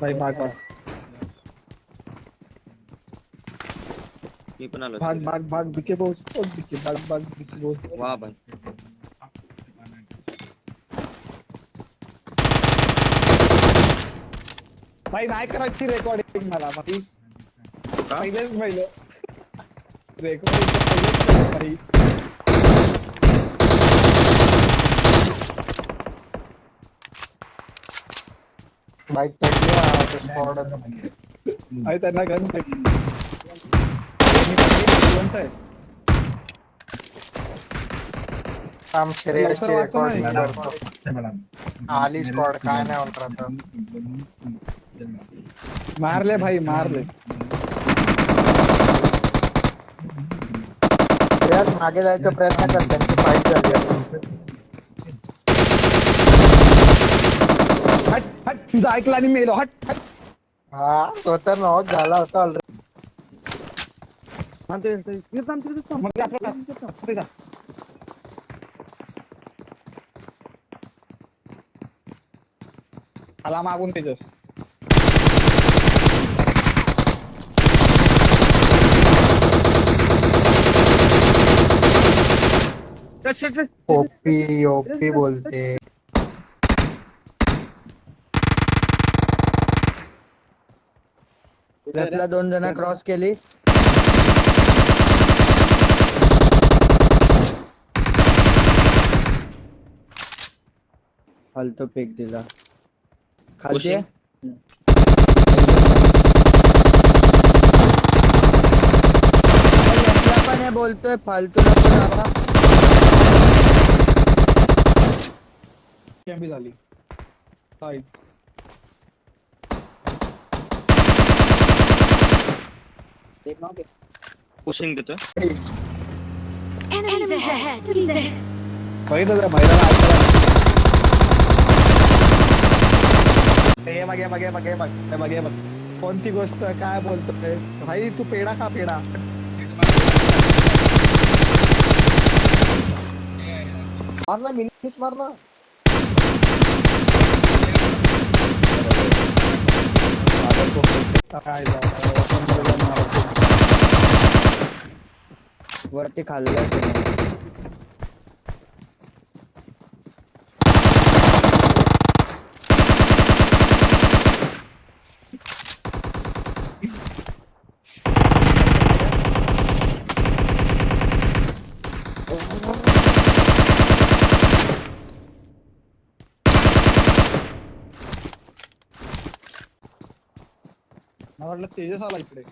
भाई भाग भाग मी पण आलो. भाग भाग भाग बिके पोहोच बिके भाग भाग बिके पोहोच वा भाई. भाई नाही करायची रेकॉर्डिंग मला भाई का? पहिलेच पहिलं रेकॉर्डिंग भाई बाईक चढली स्पॉट भाई त्यांना गन काम शरीराची लवकर वाचू रेकॉर्डिंग नाही. करतो आली स्क्वॉड काय नाही होत आता मारले भाई मारले प्रयास मागे जायचा प्रयत्न कर त्यांची फाईट झाली आहे. हट हट तुझा ऐकला आणि मेलो हट हट हा स्वतः नॉक झाला होता ऑलरेडी मग आपलं का? आला मागून तेजस ओपी ओपी बोलते त्यातला 2 जण क्रॉस केली फालतू पिक दिला खालती आहे? पण हे बोलतोय फालतू नको जावा कॅम्पी झाली हाय पुशिंग देतोय. Enemies ahead. बघितलं जरा महिलाला ऐकलं हे बघ हे बघ हे बघ हे बघ हे बघ हे बघ कोणती गोष्ट काय बोलतोय भाई तू पेढा खा पेढा मारना मिनिट मारना वरती खाल्लं मला वाटलं तेजस आला इकडे